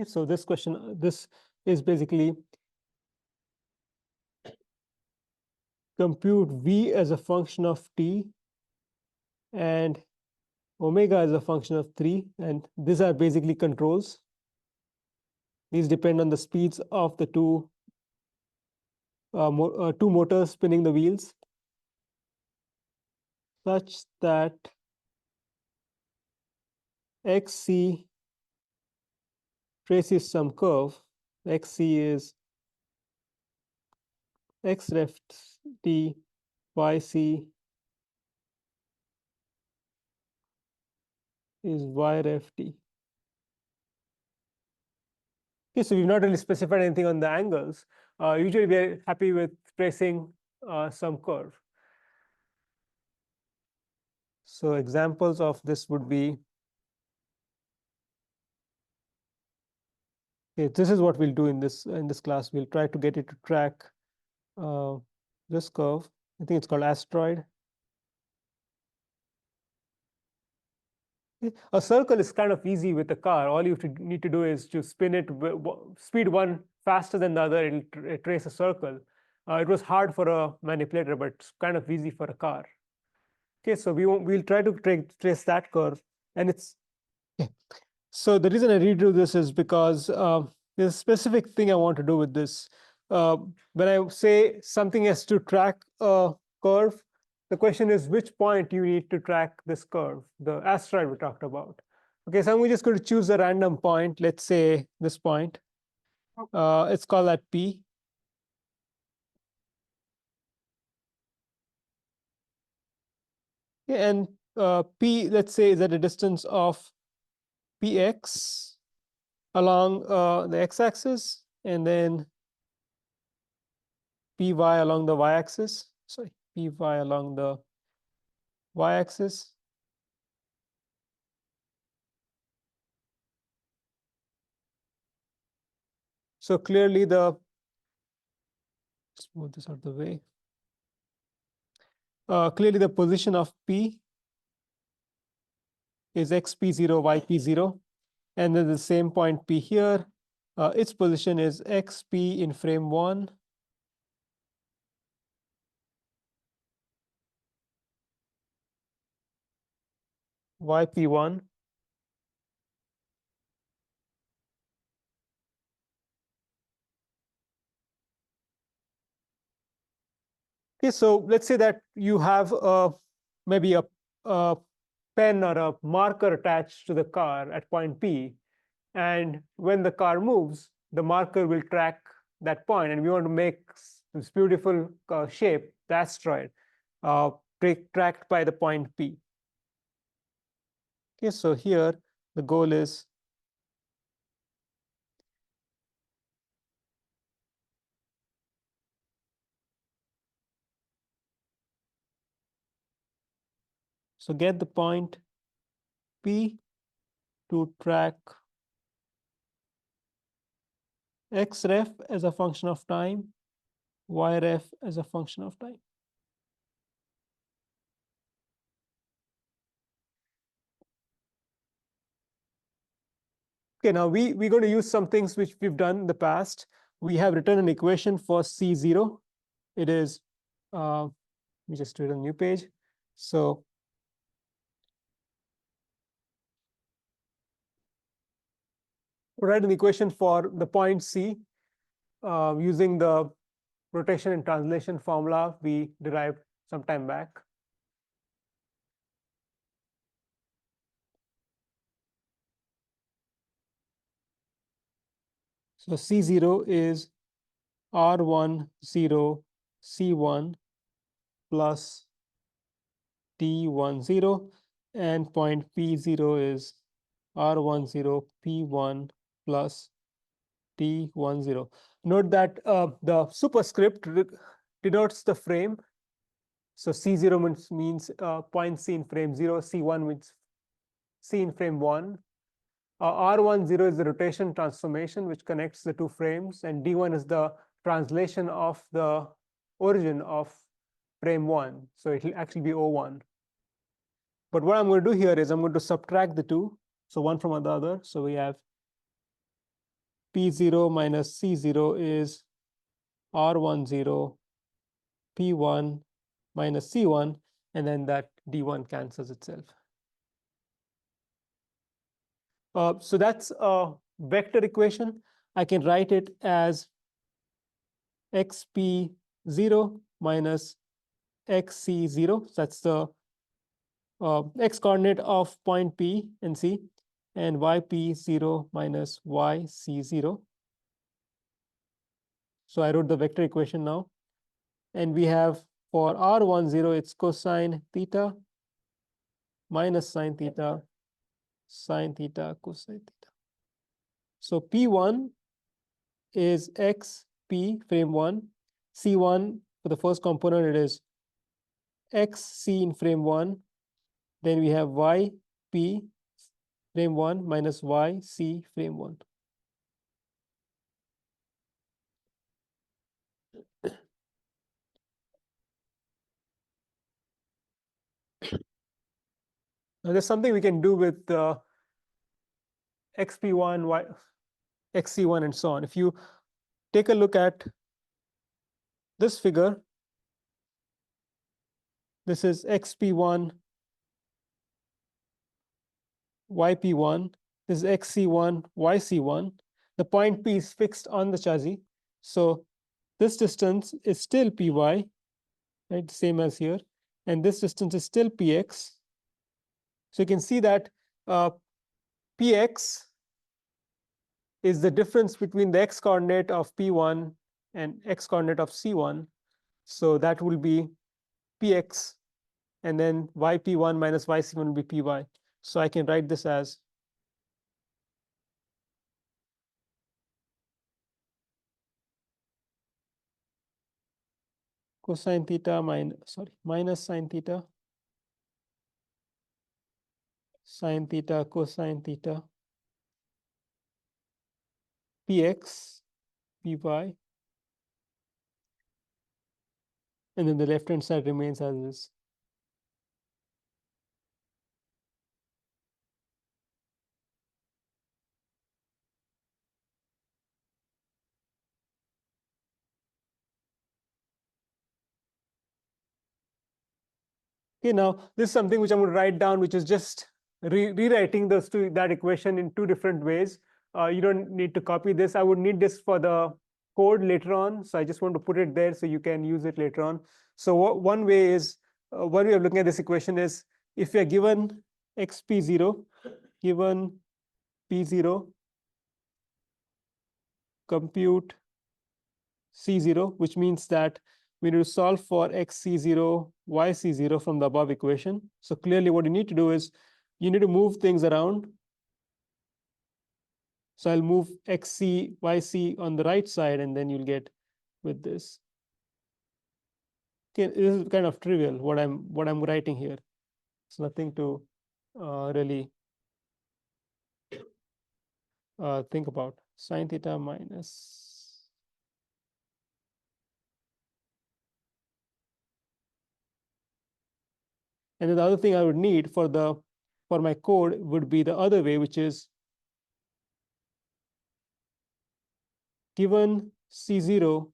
So this question, this is basically compute v as a function of t and omega as a function of 3, and these are basically controls. These depend on the speeds of the two motors spinning the wheels, such that xc traces some curve. Xc is x ref t, yc is y ref t. Okay, so we've not really specified anything on the angles. Usually we are happy with tracing some curve. So examples of this would be, okay, this is what we'll do in this class. We'll try to get it to track this curve. I think it's called asteroid. A circle is kind of easy with a car. All you need to do is to spin it, speed one faster than the other, it'll trace a circle. It was hard for a manipulator, but it's kind of easy for a car. Okay, so we'll try to trace that curve, and it's okay. So the reason I redo this is because there's a specific thing I want to do with this. When I say something has to track a curve, the question is which point you need to track this curve, the asteroid we talked about. Okay, so I'm just going to choose a random point. Let's say this point. It's called that P. Okay, and P, let's say, is at a distance of Px along the x-axis, and then Py along the y-axis. Sorry, Py along the y-axis. So clearly let's move this out of the way. Clearly the position of P is xp0, yp0. And then the same point P here, its position is xp in frame 1, yp1. Okay, so let's say that you have maybe a pen or a marker attached to the car at point P. And when the car moves, the marker will track that point. And we want to make this beautiful shape, the asteroid, tracked by the point P. Okay, so here the goal is so get the point P to track x ref as a function of time, y ref as a function of time. Okay, now we're going to use some things which we've done in the past. We have written an equation for C0. It is, let me just do it on a new page. So we write an equation for the point C using the rotation and translation formula we derived some time back. So C0 is R10 C1 plus T10, and point P0 is R10 P1 plus T10. Note that the superscript denotes the frame. So C0 means point C in frame 0, C1 means C in frame 1. R10 is the rotation transformation which connects the two frames, and D1 is the translation of the origin of frame 1. So it will actually be O1. But what I'm going to do here is I'm going to subtract the two, so one from the other. So we have P0 minus C0 is R10 P1 minus C1, and then that D1 cancels itself. So that's a vector equation. I can write it as xp0 minus xc0. That's the x coordinate of point P and C, and yp0 minus yc0. So I wrote the vector equation now. And we have for R10, it's cosine theta minus sine theta, cosine theta. So P1 is xp frame 1. C1 for the first component, it is xc in frame 1. Then we have yp frame 1 minus yc frame 1. Now there's something we can do with xp1, xc1, and so on. If you take a look at this figure, this is xp1, yp1, this is xc1, yc1. The point P is fixed on the chassis. So this distance is still py, right? Same as here. And this distance is still px. So you can see that px is the difference between the x coordinate of P1 and x coordinate of C1. So that will be px, and then yp1 minus yc1 will be py. So I can write this as cosine theta minus sine theta, sine theta cosine theta, px, py, and then the left hand side remains as is. Okay, now this is something which I'm going to write down, which is just rewriting that equation in two different ways. You don't need to copy this. I would need this for the code later on. So I just want to put it there so you can use it later on. So one way of looking at this equation is, if we are given xp0, given p0, compute c0, which means that we need to solve for xc0, yc0 from the above equation. So clearly what you need to do is you need to move things around. So I'll move xc, yc on the right side, and then you'll get with this. Okay, this is kind of trivial what I'm writing here. It's nothing to really think about. Sine theta minus. And then the other thing I would need for my code would be the other way, which is given C0,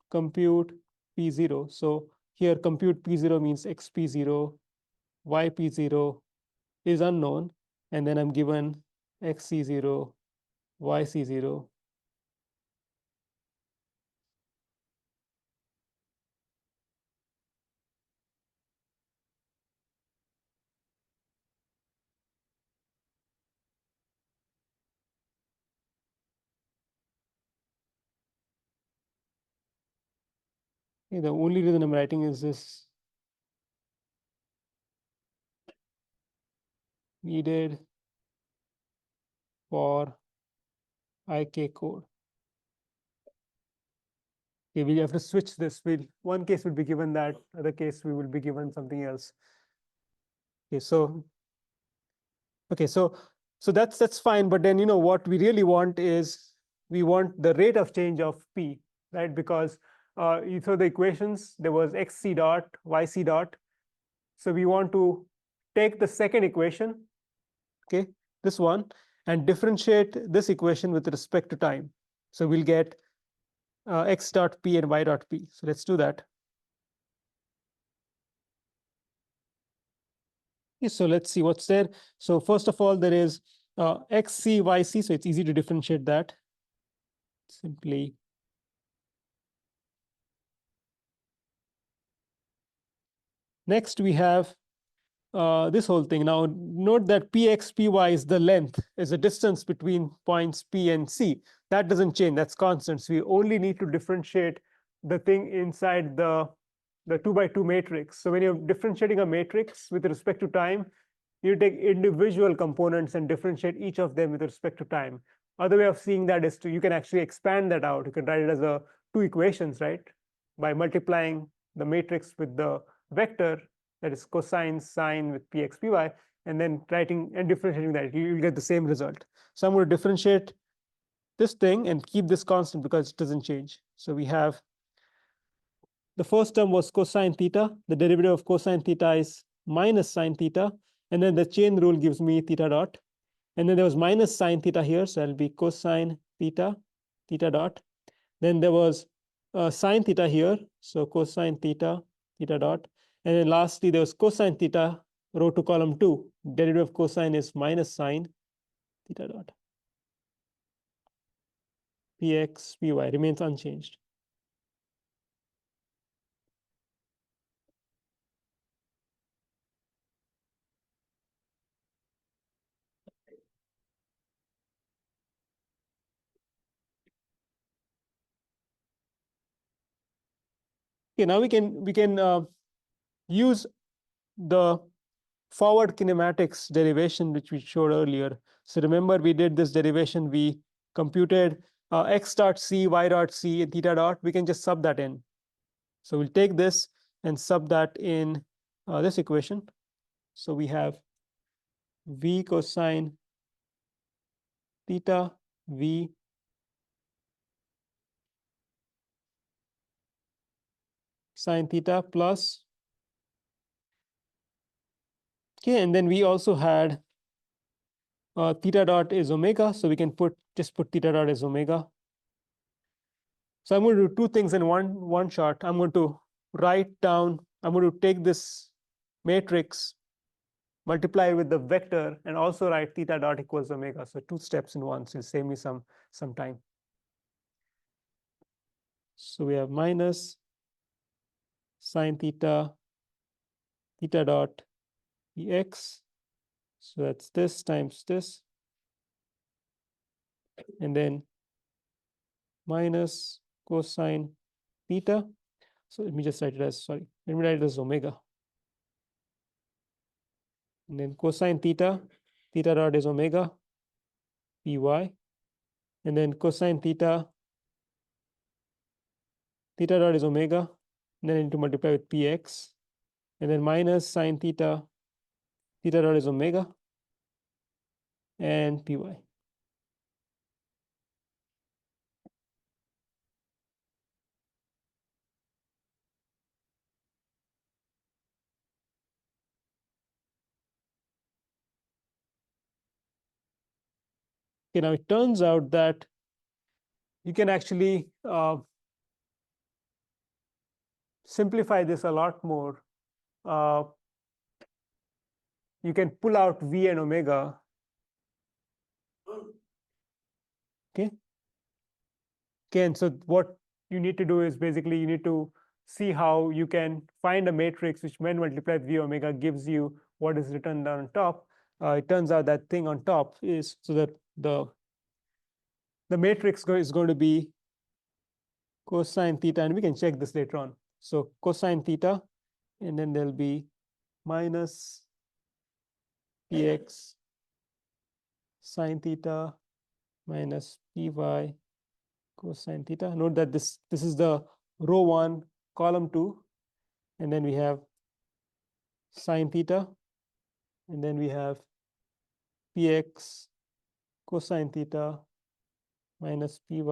compute P0. So here compute P0 means xp0, yp0 is unknown, and then I'm given xc0, yc0. Okay, the only reason I'm writing is this needed for IK code. Okay, we have to switch this. One case will be given that, other case we will be given something else. Okay, so that's fine. But then what we really want is we want the rate of change of P, right? Because you saw the equations, there was xc dot, yc dot. So we want to take the second equation, okay, this one, and differentiate this equation with respect to time. So we'll get x dot p and y dot p. So let's do that. Okay, so let's see what's there. So first of all, there is xc, yc. So it's easy to differentiate that. Simply next we have this whole thing. Now note that px, py is the length, is the distance between points p and c. That doesn't change, that's constant. So we only need to differentiate the thing inside the 2 by 2 matrix. So when you're differentiating a matrix with respect to time, you take individual components and differentiate each of them with respect to time. Other way of seeing that is you can actually expand that out. You can write it as two equations, right? By multiplying the matrix with the vector, that is cosine sine with px py, and then writing and differentiating that, you'll get the same result. So I'm going to differentiate this thing and keep this constant because it doesn't change. So we have the first term was cosine theta. The derivative of cosine theta is minus sine theta. And then the chain rule gives me theta dot. And then there was minus sine theta here. So it'll be cosine theta, theta dot. Then there was sine theta here. So cosine theta, theta dot. And then lastly, there was cosine theta, row to column 2. Derivative of cosine is minus sine theta dot. Px, py remains unchanged. Okay, now we can use the forward kinematics derivation which we showed earlier. So remember, we did this derivation. We computed x dot c, y dot c, and theta dot. We can just sub that in. So we'll take this and sub that in this equation. So we have v cosine theta, v sine theta plus. Okay, and then we also had theta dot is omega, so we can just put theta dot as omega. So I'm going to do two things in one shot. I'm going to write down, I'm going to take this matrix, multiply with the vector, and also write theta dot equals omega. So two steps in one, so it'll save me some time. So we have minus sine theta, theta dot dx. So that's this times this. And then minus cosine theta. So let me just write it as, let me write it as omega. And then cosine theta, theta dot is omega, py. And then cosine theta, theta dot is omega. And then I need to multiply with px. And then minus sine theta, theta dot is omega, and py. Okay, now it turns out that you can actually simplify this a lot more. You can pull out v and omega. Okay. Okay, and so what you need to do is basically you need to see how you can find a matrix which, when multiplied with v omega, gives you what is written down on top. It turns out that thing on top is, so that the matrix is going to be cosine theta, and we can check this later on. So cosine theta, and then there'll be minus px sine theta minus py cosine theta. Note that this is the row 1, column 2, and then we have sine theta, and then we have px cosine theta minus py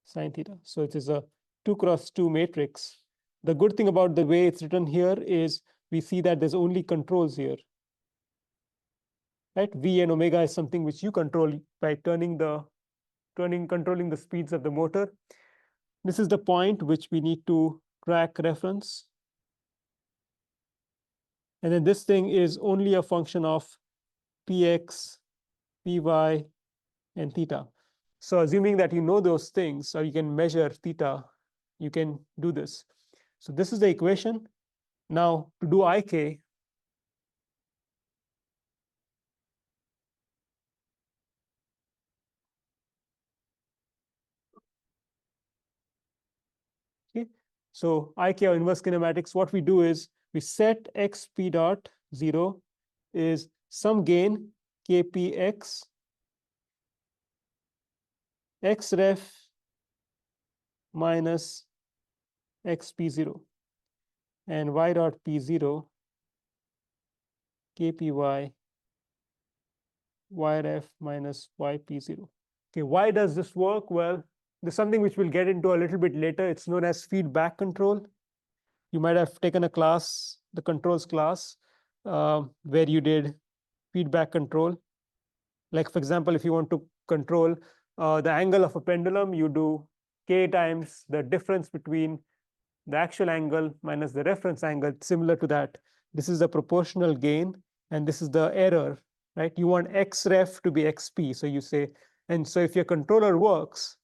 sine theta. So it is a 2 cross 2 matrix. The good thing about the way it's written here is we see that there's only controls here. right? V and omega is something which you control by controlling the speeds of the motor. This is the point which we need to track reference. And then this thing is only a function of px, py, and theta. So assuming that you know those things, or you can measure theta, you can do this. So this is the equation. Now to do ik, okay, so ik or inverse kinematics, what we do is we set x p dot 0 is some gain kpx x ref minus xp0 and y dot p0 kpy yref minus yp0. Okay, why does this work? Well, there's something which we'll get into a little bit later. It's known as feedback control. You might have taken a class, the controls class, where you did feedback control. Like, for example, if you want to control the angle of a pendulum, you do k times the difference between the actual angle minus the reference angle, similar to that. This is the proportional gain, and this is the error, right? You want x ref to be xp. So you say, and so if your controller works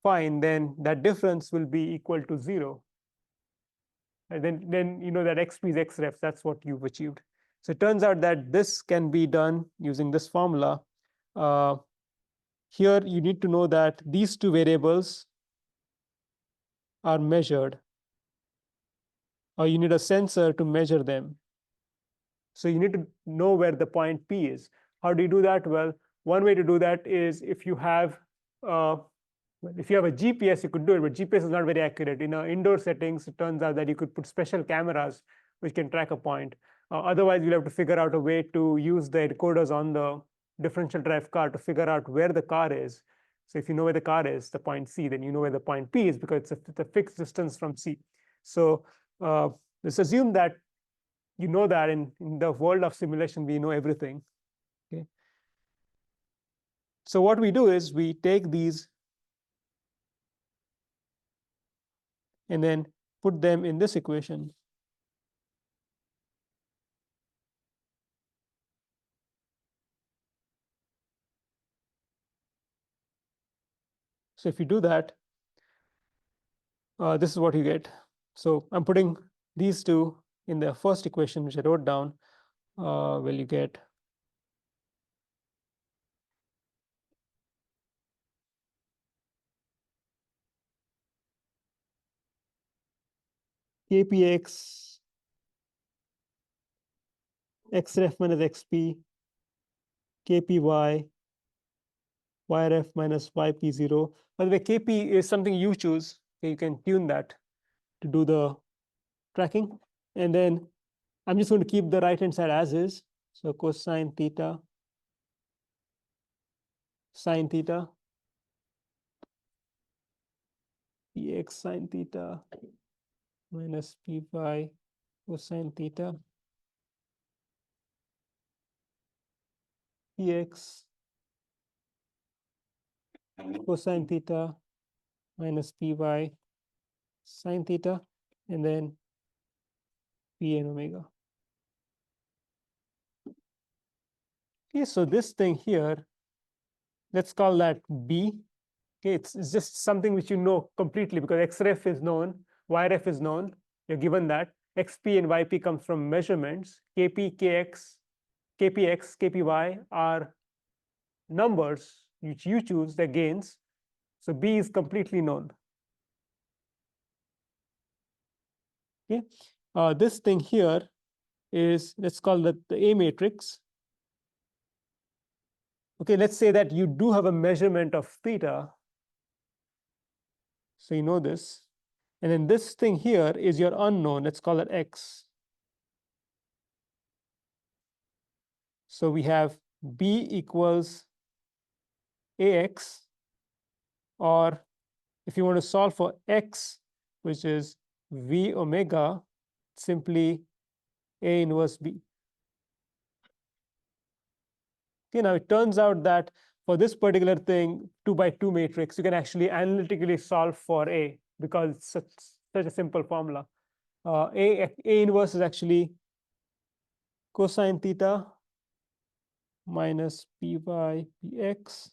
fine, then that difference will be equal to 0. And then you know that xp is x ref. That's what you've achieved. So it turns out that this can be done using this formula. Here you need to know that these two variables are measured, or you need a sensor to measure them. So you need to know where the point P is. How do you do that? Well, one way to do that is if you have a GPS, you could do it, but GPS is not very accurate. In indoor settings, it turns out that you could put special cameras which can track a point. Otherwise, you'll have to figure out a way to use the encoders on the differential drive car to figure out where the car is. So if you know where the car is, the point C, then you know where the point P is because it's a fixed distance from C. So let's assume that you know that in the world of simulation, we know everything. Okay. So what we do is we take these and then put them in this equation. So if you do that, this is what you get. So I'm putting these two in the first equation, which I wrote down. Well, you get kpx xref minus xp kpy yref minus yp0. By the way, kp is something you choose. Okay, you can tune that to do the tracking. And then I'm just going to keep the right-hand side as is. So cosine theta, sine theta, px sine theta minus py cosine theta, px cosine theta minus py sine theta, and then p and omega. Okay, so this thing here, let's call that B. Okay, it's just something which you know completely because xref is known, yref is known. You're given that. xp and yp comes from measurements. kp, kx, kpx, kpy are numbers which you choose, the gains. So B is completely known. Okay, this thing here is, let's call that the A matrix. Okay, let's say that you do have a measurement of theta. So you know this. And then this thing here is your unknown. Let's call it x. So we have B equals ax, or if you want to solve for x, which is v omega, simply A inverse B. Okay, now it turns out that for this particular thing, 2 by 2 matrix, you can actually analytically solve for A because it's such a simple formula. A inverse is actually cosine theta minus P by Px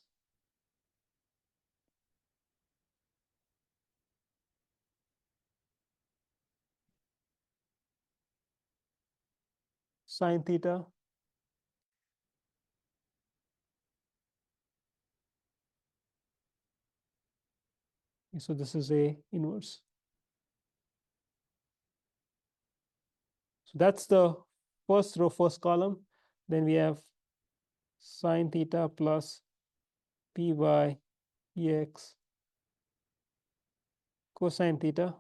sine theta. So this is A inverse. So that's the first row, first column. Then we have sine theta plus P by Px cosine theta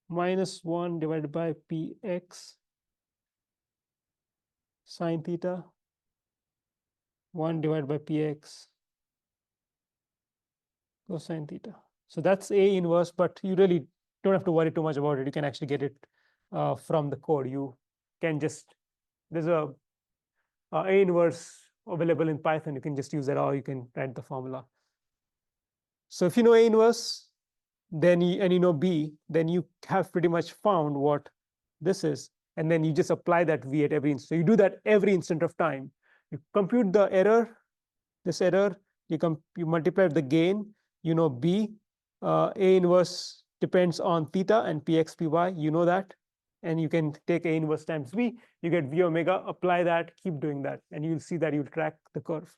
minus 1 divided by Px sine theta 1 divided by Px cosine theta. So that's A inverse, but you really don't have to worry too much about it. You can actually get it from the code. You can just, there's A inverse available in Python. You can just use that, or you can write the formula. So if you know A inverse, then you know B, then you have pretty much found what this is. And then you just apply that V at every instant. So you do that every instant of time. You compute the error, this error, you multiply the gain, you know B. A inverse depends on theta and Px, Py, you know that. And you can take A inverse times V, you get V omega, apply that, keep doing that, and you'll see that you'll track the curve.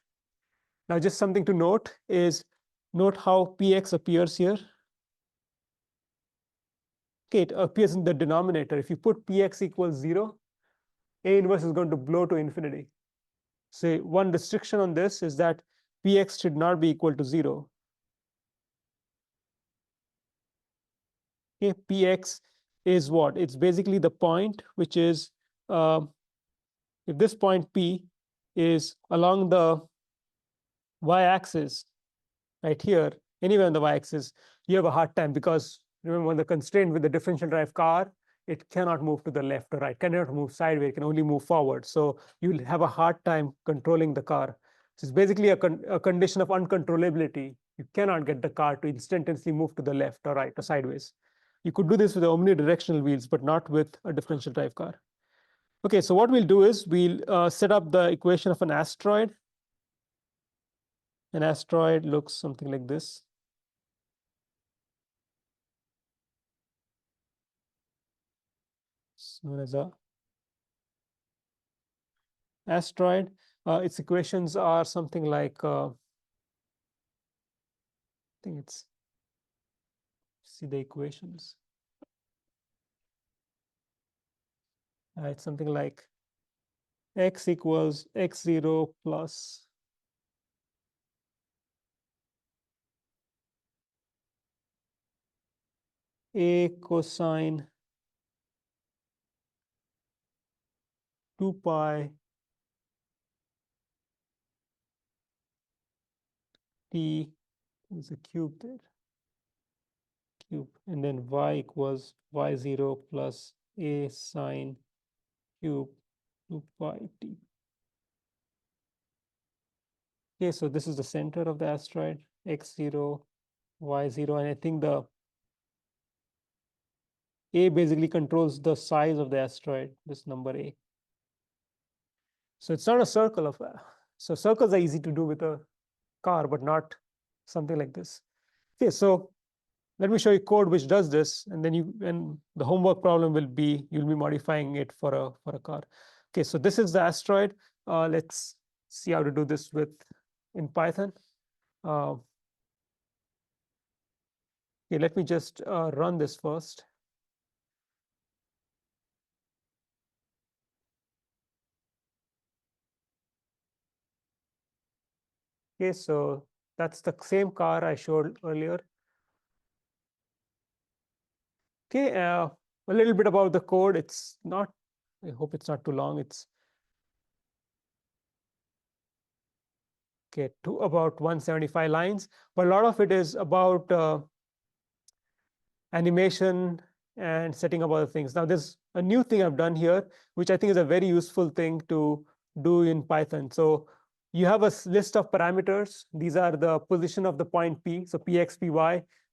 Now, just something to note is, note how Px appears here. Okay, it appears in the denominator. If you put Px equals 0, A inverse is going to blow to infinity. So one restriction on this is that Px should not be equal to 0. Okay, Px is what? It's basically the point which is, if this point P is along the y-axis, right here, anywhere on the y-axis, you have a hard time because remember the constraint with the differential drive car, it cannot move to the left or right, cannot move sideways, it can only move forward. So you'll have a hard time controlling the car. So it's basically a condition of uncontrollability. You cannot get the car to instantaneously move to the left or right or sideways. You could do this with the omnidirectional wheels, but not with a differential drive car. Okay, so what we'll do is we'll set up the equation of an asteroid. An asteroid looks something like this. It's known as a asteroid. Its equations are something like, I think it's, see the equations. It's something like x equals x0 plus a cosine 2 pi t, there's a cube there, cube, and then y equals y0 plus a sine cube 2 pi t. Okay, so this is the center of the asteroid, x0, y0, and I think the A basically controls the size of the asteroid, this number A. So it's not a circle of, so circles are easy to do with a car, but not something like this. Okay, so let me show you code which does this, and then and the homework problem will be, you'll be modifying it for a car. Okay, so this is the asteroid. Let's see how to do this in Python. Okay, let me just run this first. Okay, so that's the same car I showed earlier. Okay, a little bit about the code. It's not, I hope it's not too long. It's okay, to about 175 lines, but a lot of it is about animation, and setting up other things. Now, there's a new thing I've done here, which I think is a very useful thing to do in Python. So you have a list of parameters. These are the position of the point P, so Px, Py.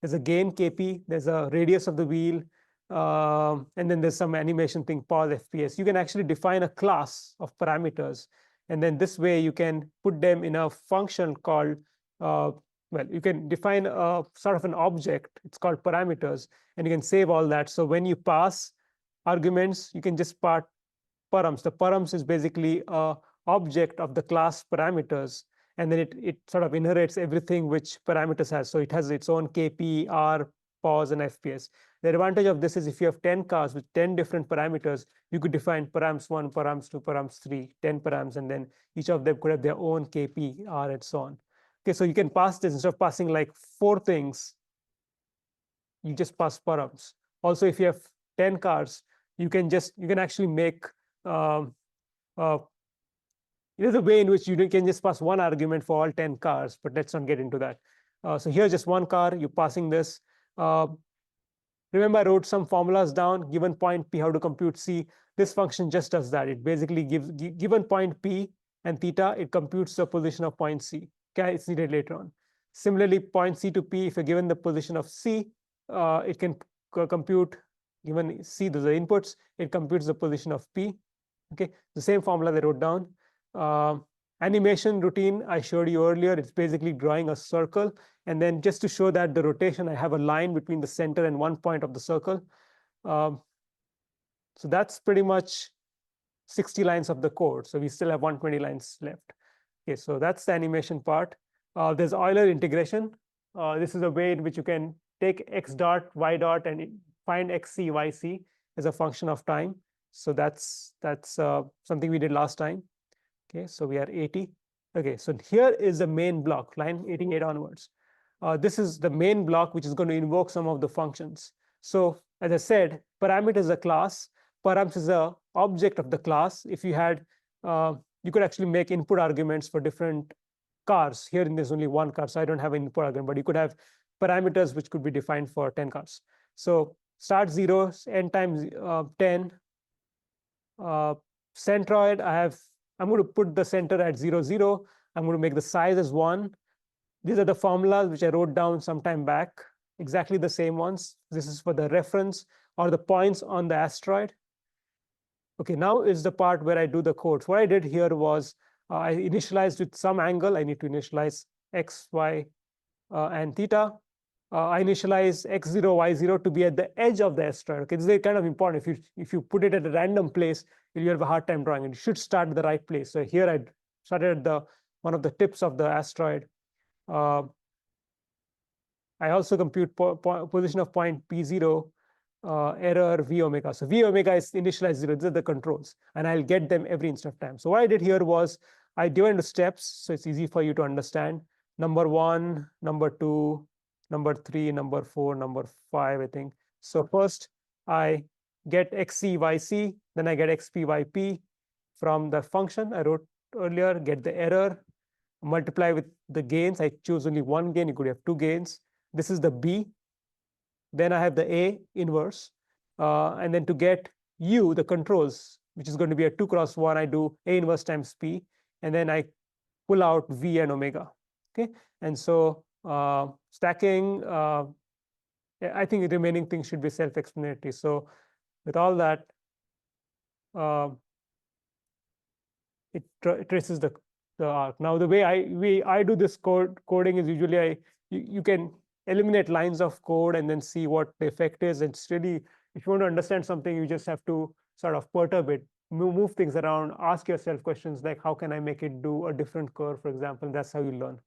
There's a gain Kp, there's a radius of the wheel, and then there's some animation thing, pause, FPS. You can actually define a class of parameters. And then this way you can put them in a function called, well, you can define a sort of an object. It's called parameters, and you can save all that. So when you pass arguments, you can just pass params. The params is basically a object of the class parameters, and then it sort of inherits everything which parameters has. So it has its own KP, R, pause, and FPS. The advantage of this is if you have 10 cars with 10 different parameters, you could define params 1, params 2, params 3, 10 params, and then each of them could have their own KP, R, and so on. Okay, so you can pass this instead of passing like 4 things, you just pass params. Also, if you have 10 cars, you can actually make there's a way in which you can just pass one argument for all 10 cars, but let's not get into that. So here's just one car, you're passing this. Remember, I wrote some formulas down, given point P, how to compute C. This function just does that. It basically gives, given point P and theta, it computes the position of point C. Okay, it's needed later on. Similarly, point C to P, if you're given the position of C, it can compute, given C, those are inputs, it computes the position of P. Okay, the same formula they wrote down. Animation routine I showed you earlier, it's basically drawing a circle. And then just to show that the rotation, I have a line between the center and one point of the circle. So that's pretty much 60 lines of the code. So we still have 120 lines left. Okay, so that's the animation part. There's Euler integration. This is a way in which you can take x dot, y dot, and find xc, yc as a function of time. So that's something we did last time. Okay, so we are 80. Okay, so here is the main block, line 88 onwards. This is the main block, which is going to invoke some of the functions. So as I said, parameter is a class. Params is a object of the class. If you had, you could actually make input arguments for different cars. Here there's only one car, so I don't have an input argument, but you could have parameters which could be defined for 10 cars. So start 0, n times 10. Centroid, I'm going to put the center at 0, 0. I'm going to make the size as 1. These are the formulas which I wrote down some time back, exactly the same ones. This is for the reference or the points on the asteroid. Okay, now is the part where I do the code. So what I did here was I initialized with some angle. I need to initialize x, y, and theta. I initialize x0, y0 to be at the edge of the asteroid. Okay, this is kind of important. If you put it at a random place, you'll have a hard time drawing it. You should start at the right place. So here I started at one of the tips of the asteroid. I also compute position of point P0, error V omega. So V omega is initialized 0. These are the controls, and I'll get them every instant of time. So what I did here was I divided into steps, so it's easy for you to understand. Number 1, number 2, number 3, number 4, number 5, I think. So first I get xc, yc, then I get xp, yp from the function I wrote earlier, get the error, multiply with the gains. I choose only one gain. You could have 2 gains. This is the B. Then I have the A inverse. And then to get U, the controls, which is going to be a 2 cross 1, I do A inverse times P. And then I pull out V and omega. Okay. And so stacking, I think the remaining things should be self-explanatory. So with all that, it traces the arc. Now, the way I do this coding is usually you can eliminate lines of code and then see what the effect is. It's really, if you want to understand something, you just have to sort of perturb it, move things around, ask yourself questions like, how can I make it do a different curve, for example? That's how you learn.